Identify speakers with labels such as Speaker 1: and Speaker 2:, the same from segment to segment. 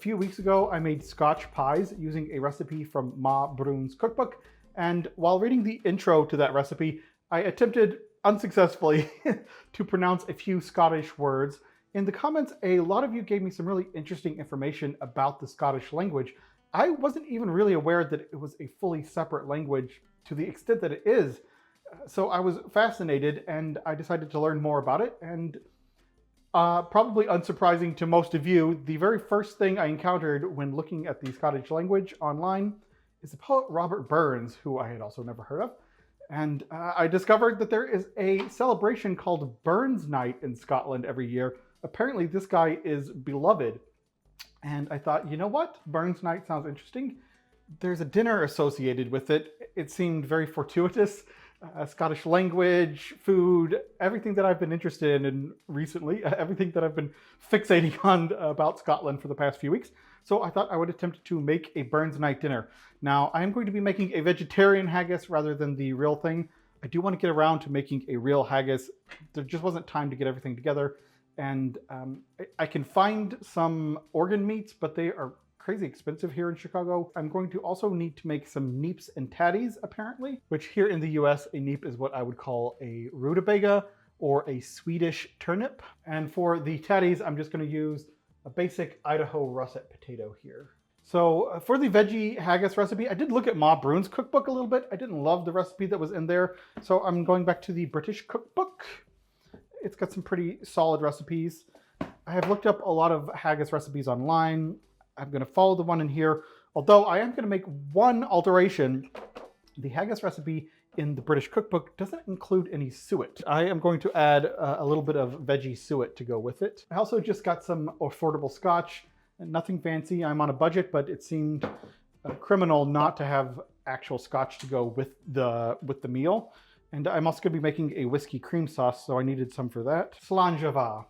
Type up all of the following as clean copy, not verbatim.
Speaker 1: few weeks ago, I made Scotch pies using a recipe from Ma Brun's cookbook. And while reading the intro to that recipe, I attempted unsuccessfully to pronounce a few Scottish words. In the comments, a lot of you gave me some really interesting information about the Scottish language. I wasn't even really aware that it was a fully separate language to the extent that it is. So I was fascinated and I decided to learn more about it. And probably unsurprising to most of you, the very first thing I encountered when looking at the Scottish language online is the poet Robert Burns, who I had also never heard of. And I discovered that there is a celebration called Burns Night in Scotland every year. Apparently this guy is beloved. And I thought, you know what? Burns Night sounds interesting. There's a dinner associated with it. It seemed very fortuitous. Scottish language, food, everything that I've been interested in recently, everything that I've been fixating on about Scotland for the past few weeks. So I thought I would attempt to make a Burns Night dinner. Now, I am going to be making a vegetarian haggis rather than the real thing. I do want to get around to making a real haggis. There just wasn't time to get everything together. And I can find some organ meats, but they are crazy expensive here in Chicago. I'm going to also need to make some neeps and tatties, apparently, which here in the US, a neep is what I would call a rutabaga or a Swedish turnip. And for the tatties, I'm just going to use a basic Idaho russet potato here. So for the veggie haggis recipe, I did look at Ma Brun's cookbook a little bit. I didn't love the recipe that was in there. So I'm going back to the British Cookbook. It's got some pretty solid recipes. I have looked up a lot of haggis recipes online. I'm going to follow the one in here, although I am going to make one alteration. The haggis recipe in the British Cookbook doesn't include any suet. I am going to add a little bit of veggie suet to go with it. I also just got some affordable Scotch. Nothing fancy. I'm on a budget, but it seemed criminal not to have actual Scotch to go with the meal. And I'm also going to be making a whiskey cream sauce, so I needed some for that. Slàinte.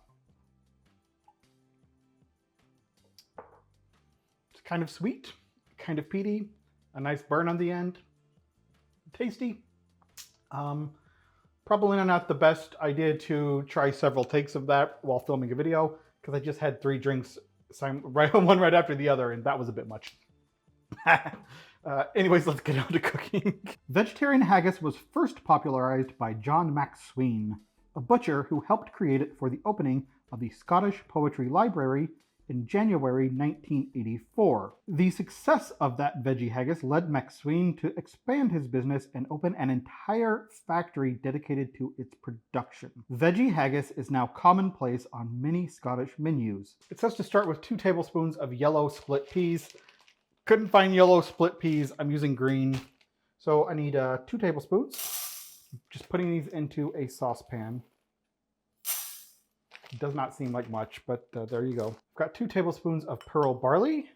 Speaker 1: Kind of sweet, kind of peaty, a nice burn on the end, tasty. Probably not the best idea to try several takes of that while filming a video, because I just had 3 drinks, one right after the other, and that was a bit much. Anyways, let's get on to cooking. Vegetarian haggis was first popularized by John McSween, a butcher who helped create it for the opening of the Scottish Poetry Library in January 1984. The success of that veggie haggis led McSween to expand his business and open an entire factory dedicated to its production. Veggie haggis is now commonplace on many Scottish menus. It says to start with 2 tablespoons of yellow split peas. Couldn't find yellow split peas. I'm using green. So I need 2 tablespoons. Just putting these into a saucepan. It does not seem like much, but there you go. I've got 2 tablespoons of pearl barley.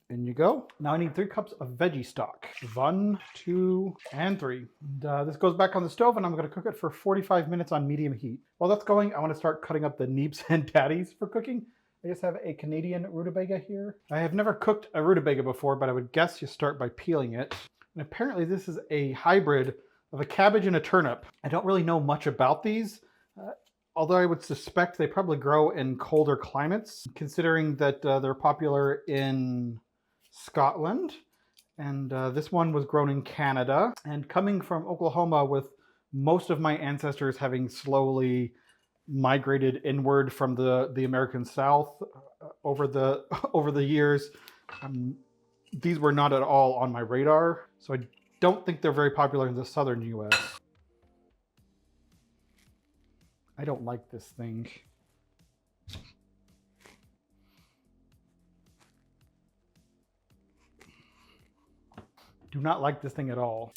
Speaker 1: In you go. Now I need 3 cups of veggie stock. 1, 2, and 3. And, this goes back on the stove and I'm going to cook it for 45 minutes on medium heat. While that's going, I want to start cutting up the neeps and tatties for cooking. I just have a Canadian rutabaga here. I have never cooked a rutabaga before, but I would guess you start by peeling it. And apparently this is a hybrid of a cabbage and a turnip. I don't really know much about these, although I would suspect they probably grow in colder climates, considering that they're popular in Scotland. And this one was grown in Canada. And coming from Oklahoma, with most of my ancestors having slowly migrated inward from the American South over the years, these were not at all on my radar. So I don't think they're very popular in the southern US. I don't like this thing. Do not like this thing at all.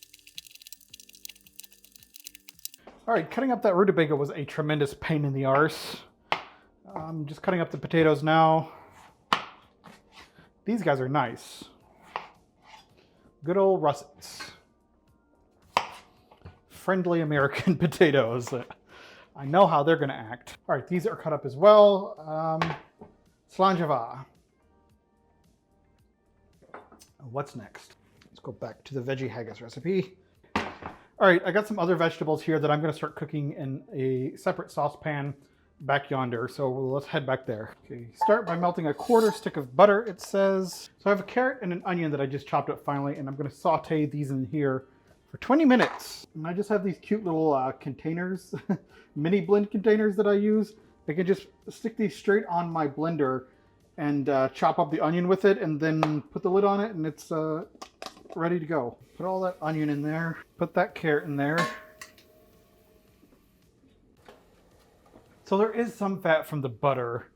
Speaker 1: All right, cutting up that rutabaga was a tremendous pain in the arse. I'm just cutting up the potatoes now. These guys are nice. Good old russets. Friendly American potatoes. I know how they're gonna act. All right, these are cut up as well. Slàinte. What's next? Let's go back to the veggie haggis recipe. All right, I got some other vegetables here that I'm gonna start cooking in a separate saucepan. back yonder, so let's head back there. Okay, start by melting a quarter stick of butter, it says. So I have a carrot and an onion that I just chopped up finally, and I'm gonna saute these in here for 20 minutes. And I just have these cute little containers, mini blend containers that I use. I can just stick these straight on my blender and chop up the onion with it and then put the lid on it and it's ready to go. Put all that onion in there, put that carrot in there. So there is some fat from the butter.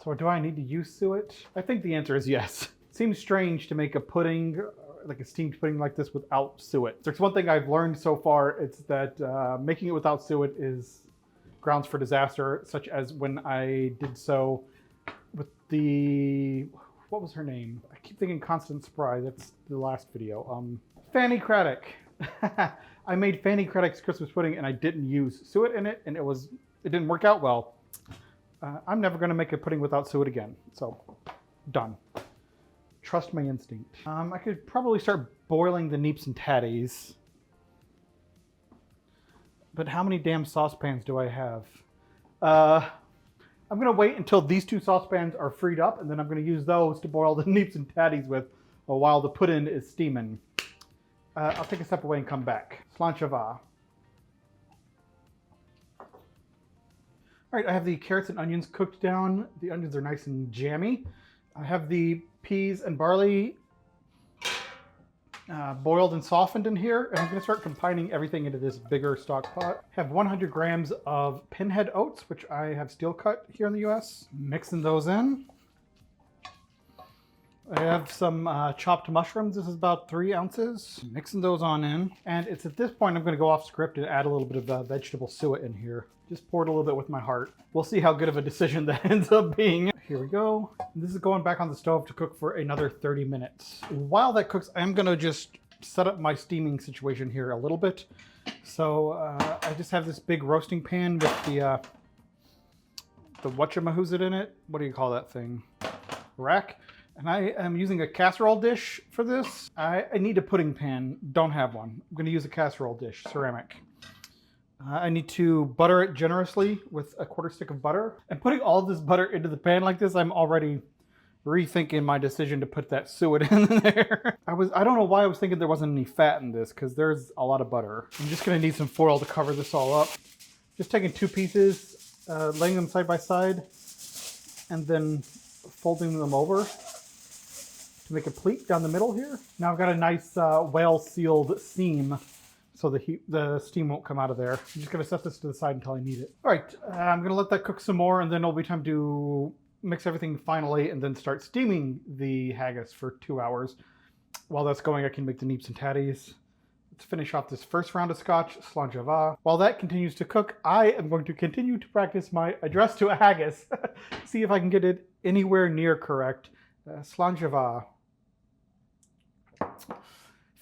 Speaker 1: So do I need to use suet? I think the answer is yes. Seems strange to make a pudding, like a steamed pudding like this without suet. There's one thing I've learned so far, it's that making it without suet is grounds for disaster, such as when I did so with the, what was her name? I keep thinking Constant Spry, that's the last video. Fanny Craddock. I made Fanny Craddock's Christmas pudding and I didn't use suet in it and it didn't work out well. I'm never gonna make a pudding without suet again, so done. Trust my instinct. I could probably start boiling the neeps and tatties. But how many damn saucepans do I have? I'm gonna wait until these two saucepans are freed up and then I'm gonna use those to boil the neeps and tatties with while the pudding is steaming. I'll take a step away and come back. Slanchava. All right, I have the carrots and onions cooked down. The onions are nice and jammy. I have the peas and barley boiled and softened in here, and I'm going to start combining everything into this bigger stock pot. I have 100 grams of pinhead oats, which I have steel cut here in the US. Mixing those in. I have some chopped mushrooms. This is about 3 ounces. Mixing those on in. And it's at this point I'm going to go off script and add a little bit of vegetable suet in here. Just pour it a little bit with my heart. We'll see how good of a decision that ends up being. Here we go. This is going back on the stove to cook for another 30 minutes. While that cooks, I'm going to just set up my steaming situation here a little bit. So I just have this big roasting pan with the whatchamahoozit in it. What do you call that thing? Rack. And I am using a casserole dish for this. I need a pudding pan. Don't have one. I'm going to use a casserole dish, ceramic. I need to butter it generously with a quarter stick of butter. And putting all of this butter into the pan like this, I'm already rethinking my decision to put that suet in there. I don't know why I was thinking there wasn't any fat in this, because there's a lot of butter. I'm just going to need some foil to cover this all up. Just taking 2 pieces, laying them side by side, and then folding them over to make a pleat down the middle here. Now I've got a nice well-sealed seam so the steam won't come out of there. I'm just gonna set this to the side until I need it. All right, I'm gonna let that cook some more and then it'll be time to mix everything finally and then start steaming the haggis for 2 hours. While that's going, I can make the neeps and tatties. Let's finish off this first round of Scotch, Slanchava. While that continues to cook, I am going to continue to practice my address to a haggis. See if I can get it anywhere near correct. Slanchava.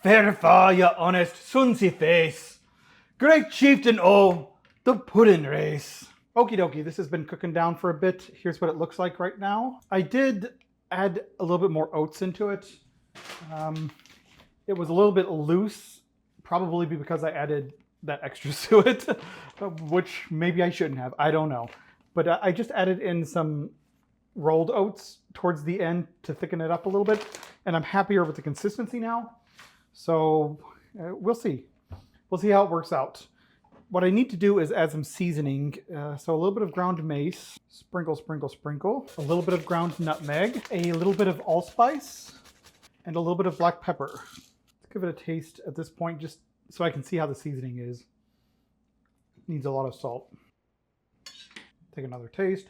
Speaker 1: Fair fa, your honest, sunsy face. Great chieftain, oh, the puddin race. Okie dokie, this has been cooking down for a bit. Here's what it looks like right now. I did add a little bit more oats into it. It was a little bit loose, probably because I added that extra suet, which maybe I shouldn't have, I don't know. But I just added in some rolled oats towards the end to thicken it up a little bit, and I'm happier with the consistency now. So we'll see. We'll see how it works out. What I need to do is add some seasoning. So a little bit of ground mace, sprinkle, sprinkle, sprinkle. A little bit of ground nutmeg, a little bit of allspice, and a little bit of black pepper. Let's give it a taste at this point, just so I can see how the seasoning is. Needs a lot of salt. Take another taste.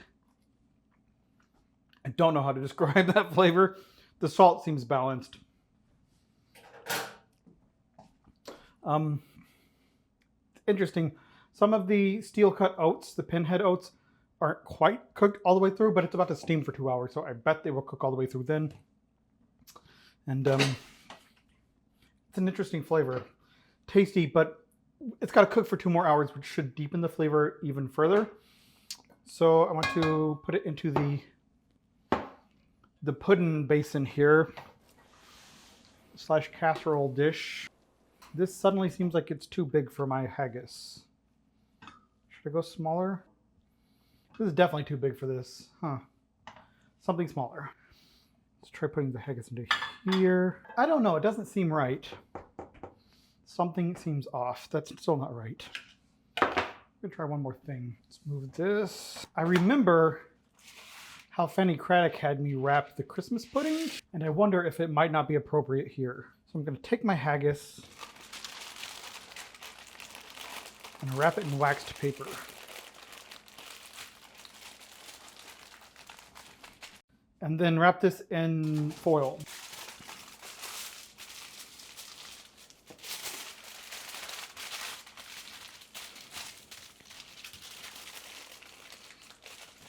Speaker 1: I don't know how to describe that flavor. The salt seems balanced. Interesting. Some of the steel cut oats, the pinhead oats, aren't quite cooked all the way through, but it's about to steam for 2 hours, so I bet they will cook all the way through then. And it's an interesting flavor. Tasty, but it's got to cook for 2 more hours, which should deepen the flavor even further. So I want to put it into the pudding basin here, / casserole dish. This suddenly seems like it's too big for my haggis. Should I go smaller? This is definitely too big for this. Huh. Something smaller. Let's try putting the haggis into here. I don't know. It doesn't seem right. Something seems off. That's still not right. I'm gonna try one more thing. Let's move this. I remember how Fanny Craddock had me wrap the Christmas pudding, and I wonder if it might not be appropriate here. So I'm gonna take my haggis and wrap it in waxed paper. And then wrap this in foil.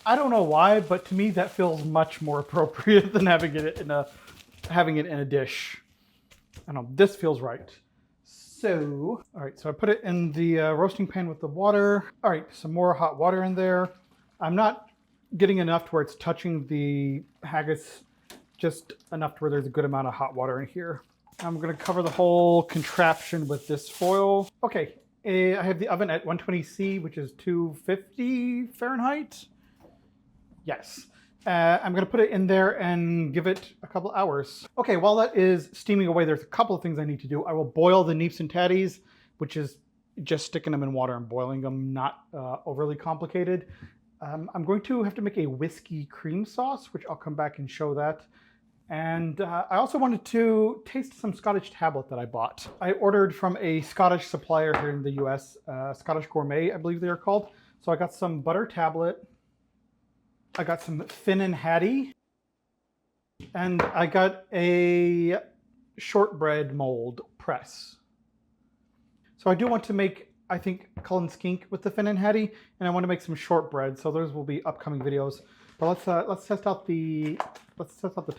Speaker 1: I don't know why, but to me that feels much more appropriate than having it in a dish. I don't know, this feels right. So, all right, so I put it in the roasting pan with the water. All right, some more hot water in there. I'm not getting enough to where it's touching the haggis, just enough to where there's a good amount of hot water in here. I'm gonna cover the whole contraption with this foil. Okay, I have the oven at 120°C, which is 250 Fahrenheit. Yes. I'm gonna put it in there and give it a couple hours. Okay, while that is steaming away, there's a couple of things I need to do. I will boil the neeps and tatties, which is just sticking them in water and boiling them, not overly complicated. I'm going to have to make a whiskey cream sauce, which I'll come back and show that. And I also wanted to taste some Scottish tablet that I bought. I ordered from a Scottish supplier here in the US, Scottish Gourmet, I believe they are called. So I got some butter tablet, I got some Fanny hearty, and I got a shortbread mold press. So I do want to make, I think, Cullen skink with the Fanny hearty, and I want to make some shortbread. So those will be upcoming videos. But let's test out the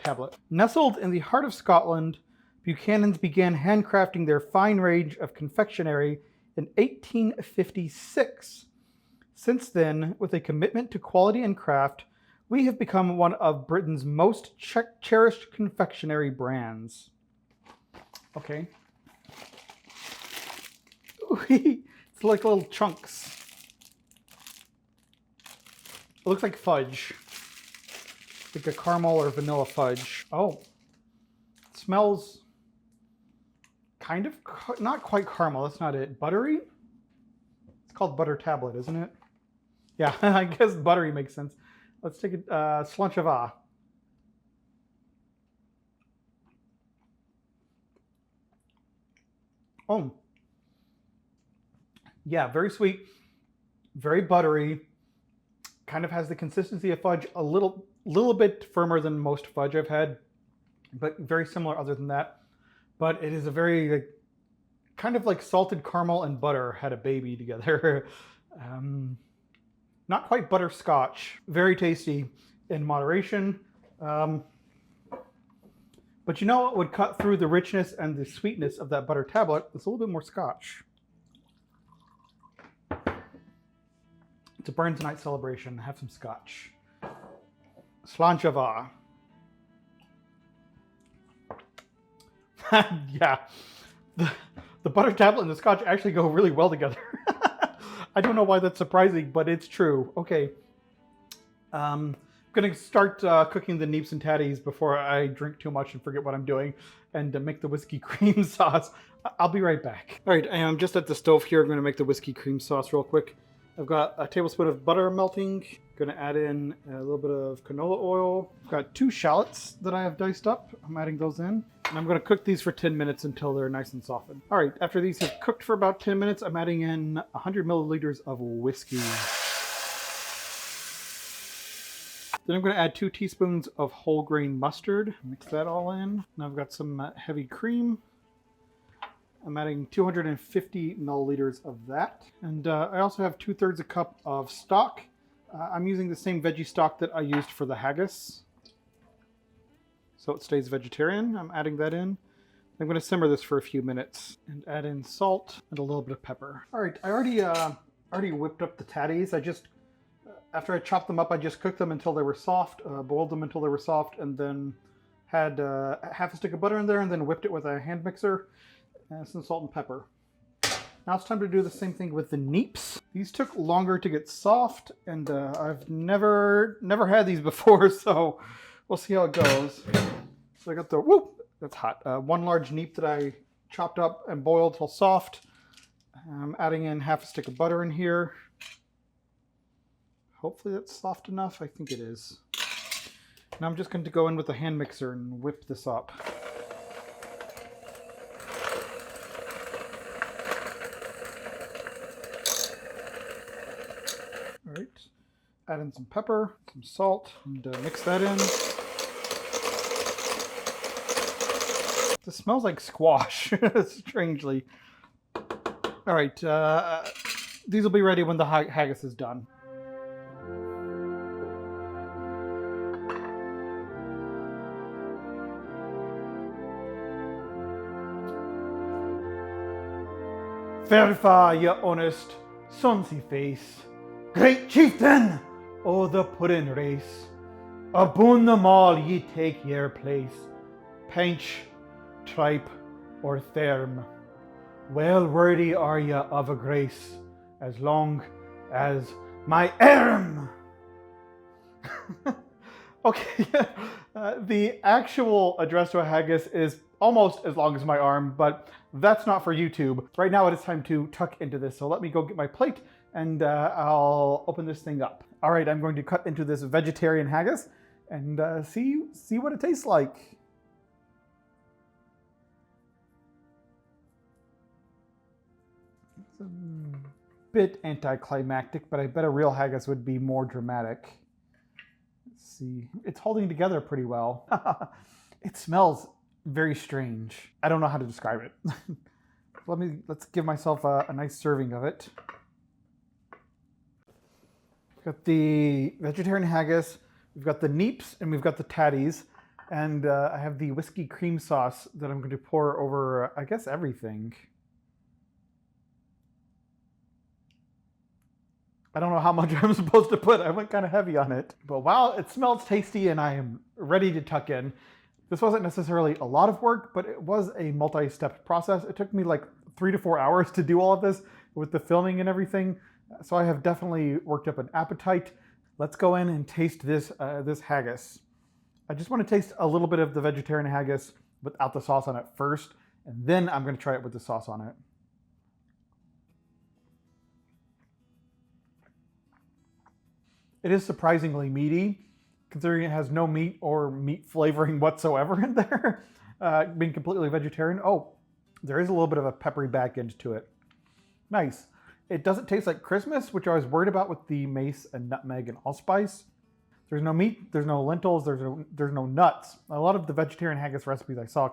Speaker 1: tablet. Nestled in the heart of Scotland, Buchanan's began handcrafting their fine range of confectionery in 1856. Since then, with a commitment to quality and craft, we have become one of Britain's most cherished confectionery brands. Okay. It's like little chunks. It looks like fudge. Like a caramel or vanilla fudge. Oh. It smells kind of, not quite caramel, that's not it. Buttery? It's called butter tablet, isn't it? Yeah, I guess buttery makes sense. Let's take a slunch of ah. Oh. Yeah, very sweet, very buttery. Kind of has the consistency of fudge, a little bit firmer than most fudge I've had, but very similar other than that. But it is a very, kind of like salted caramel and butter had a baby together. Not quite butterscotch. Very tasty in moderation. But you know what would cut through the richness and the sweetness of that butter tablet? It's a little bit more scotch. It's a Burns Night celebration. Have some scotch. Slanchava. Yeah. The butter tablet and the scotch actually go really well together. I don't know why that's surprising, but it's true. Okay. I'm going to start cooking the neeps and tatties before I drink too much and forget what I'm doing, and make the whiskey cream sauce. I'll be right back. All right, I am just at the stove here. I'm going to make the whiskey cream sauce real quick. I've got a tablespoon of butter melting. Going to add in a little bit of canola oil. I've got 2 shallots that I have diced up. I'm adding those in. And I'm going to cook these for 10 minutes until they're nice and softened. All right, after these have cooked for about 10 minutes, I'm adding in 100 milliliters of whiskey. Then I'm going to add 2 teaspoons of whole grain mustard. Mix that all in. Now I've got some heavy cream. I'm adding 250 milliliters of that. And I also have 2/3 a cup of stock. I'm using the same veggie stock that I used for the haggis, so it stays vegetarian. I'm adding that in. I'm going to simmer this for a few minutes and add in salt and a little bit of pepper. All right, I already whipped up the tatties. I just, after I chopped them up, I just cooked them until they were soft, boiled them until they were soft, and then had half a stick of butter in there and then whipped it with a hand mixer and some salt and pepper. Now it's time to do the same thing with the neeps. These took longer to get soft, and I've never had these before, so we'll see how it goes. So I got the, whoop, that's hot. One large neep that I chopped up and boiled till soft. I'm adding in half a stick of butter in here. Hopefully that's soft enough. I think it is. Now I'm just going to go in with a hand mixer and whip this up. All right, add in some pepper, some salt, and mix that in. This smells like squash, strangely. All right, these will be ready when the haggis is done. Verify your honest, sonsy face. Great chieftain o' the Puddin race, aboon them all ye take your place, pinch, tripe, or therm. Well worthy are ye of a grace, as long as my arm. Okay, the actual address to a haggis is almost as long as my arm, but that's not for YouTube. Right now it is time to tuck into this, so let me go get my plate and I'll open this thing up. All right, I'm going to cut into this vegetarian haggis and see what it tastes like. It's a bit anticlimactic, but I bet a real haggis would be more dramatic. Let's see, it's holding together pretty well. It smells very strange. I don't know how to describe it. Let's give myself a nice serving of it. We've got the vegetarian haggis, we've got the neeps, and we've got the tatties. And I have the whiskey cream sauce that I'm going to pour over, I guess, everything. I don't know how much I'm supposed to put. I went kind of heavy on it. But wow, it smells tasty and I am ready to tuck in. This wasn't necessarily a lot of work, but it was a multi-step process. It took me like 3 to 4 hours to do all of this with the filming and everything. So I have definitely worked up an appetite. Let's go in and taste this haggis. I just want to taste a little bit of the vegetarian haggis without the sauce on it first, and then I'm going to try it with the sauce on it. It is surprisingly meaty, considering it has no meat or meat flavoring whatsoever in there. Being completely vegetarian. Oh, there is a little bit of a peppery back end to it. Nice. It doesn't taste like Christmas, which I was worried about with the mace and nutmeg and allspice. There's no meat, there's no lentils, there's no nuts. A lot of the vegetarian haggis recipes I saw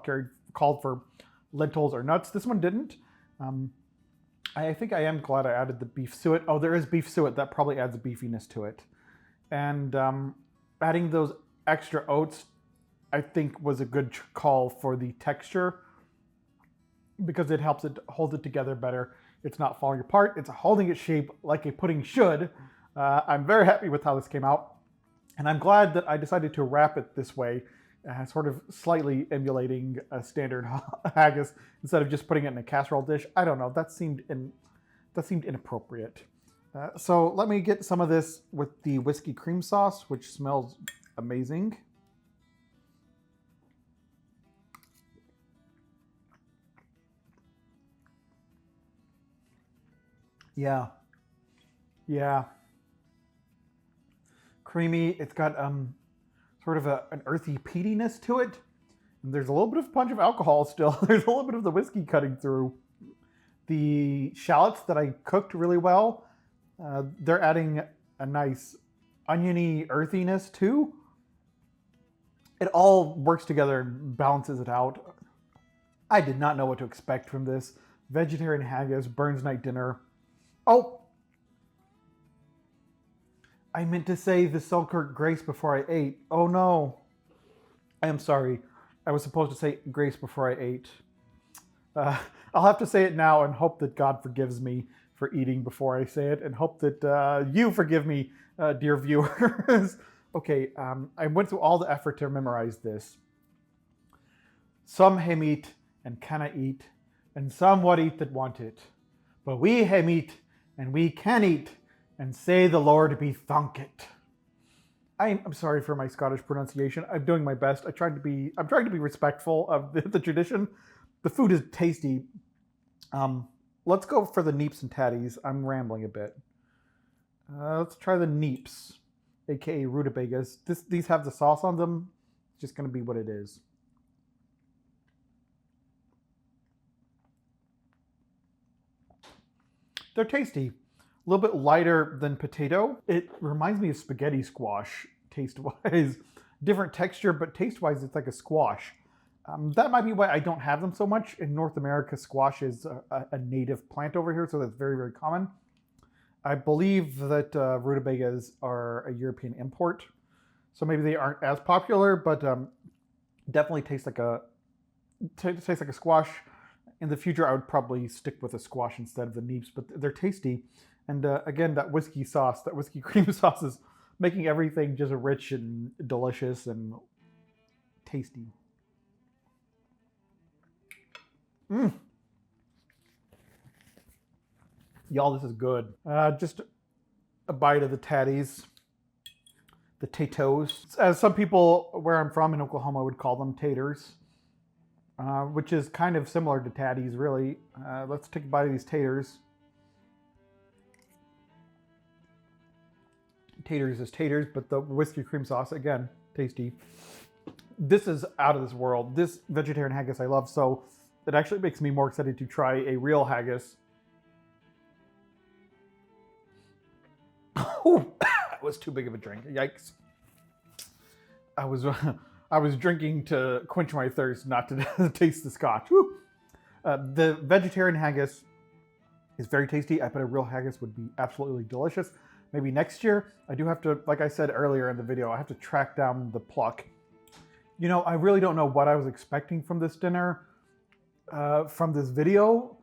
Speaker 1: called for lentils or nuts. This one didn't. I think I am glad I added the beef suet. Oh, there is beef suet. That probably adds a beefiness to it. And adding those extra oats, I think, was a good call for the texture because it helps it hold it together better. It's not falling apart. It's holding its shape like a pudding should. I'm very happy with how this came out. And I'm glad that I decided to wrap it this way, sort of slightly emulating a standard haggis instead of just putting it in a casserole dish. I don't know, that seemed inappropriate. So let me get some of this with the whiskey cream sauce, which smells amazing. Yeah. Creamy. It's got sort of an earthy peatiness to it. And there's a little bit of punch of alcohol still. There's a little bit of the whiskey cutting through. The shallots that I cooked really well, they're adding a nice oniony earthiness too. It all works together and balances it out. I did not know what to expect from this. Vegetarian haggis, Burns night dinner. Oh! I meant to say the Selkirk grace before I ate. Oh no. I am sorry. I was supposed to say grace before I ate. I'll have to say it now and hope that God forgives me for eating before I say it and hope that you forgive me, dear viewers. Okay, I went through all the effort to memorize this. Some him eat and canna eat, and some what eat that want it. But we hae meat, and we can eat, and say the Lord be thanked. I'm sorry for my Scottish pronunciation. I'm doing my best. I'm trying to be respectful of the tradition. The food is tasty. Let's go for the Neeps and Tatties. I'm rambling a bit. Let's try the Neeps, aka Rutabagas. These have the sauce on them. It's just going to be what it is. They're tasty. A little bit lighter than potato. It reminds me of spaghetti squash, taste-wise. Different texture, but taste-wise, it's like a squash. That might be why I don't have them so much. In North America, squash is a native plant over here, so that's very, very common. I believe that rutabagas are a European import, so maybe they aren't as popular, but definitely taste like a squash. In the future, I would probably stick with a squash instead of the Neeps, but they're tasty. And again, that whiskey sauce, that whiskey cream sauce is making everything just rich and delicious and tasty. Y'all, this is good. Just a bite of the Tatties. The Tatoes. As some people where I'm from in Oklahoma would call them taters. Which is kind of similar to Tatties, really. Let's take a bite of these taters. Taters is taters, but the whiskey cream sauce, again, tasty. This is out of this world. This vegetarian haggis I love, so it actually makes me more excited to try a real haggis. Oh, that was too big of a drink. Yikes. I was drinking to quench my thirst, not to taste the Scotch. The vegetarian haggis is very tasty. I bet a real haggis would be absolutely delicious. Maybe next year. I do have to, like I said earlier in the video, I have to track down the pluck. You know, I really don't know what I was expecting from this dinner, from this video,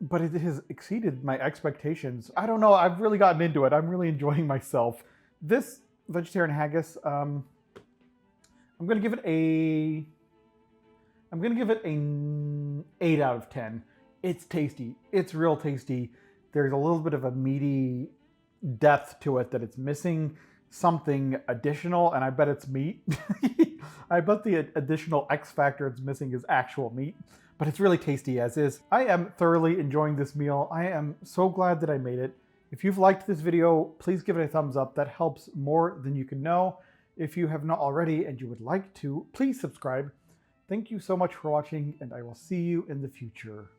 Speaker 1: but it has exceeded my expectations. I don't know, I've really gotten into it. I'm really enjoying myself. This vegetarian haggis, I'm gonna give it an 8 out of 10. It's tasty. It's real tasty. There's a little bit of a meaty depth to it that it's missing something additional, and I bet it's meat. I bet the additional X factor it's missing is actual meat, but it's really tasty as is. I am thoroughly enjoying this meal. I am so glad that I made it. If you've liked this video, please give it a thumbs up. That helps more than you can know. If you have not already and you would like to, please subscribe. Thank you so much for watching, and I will see you in the future.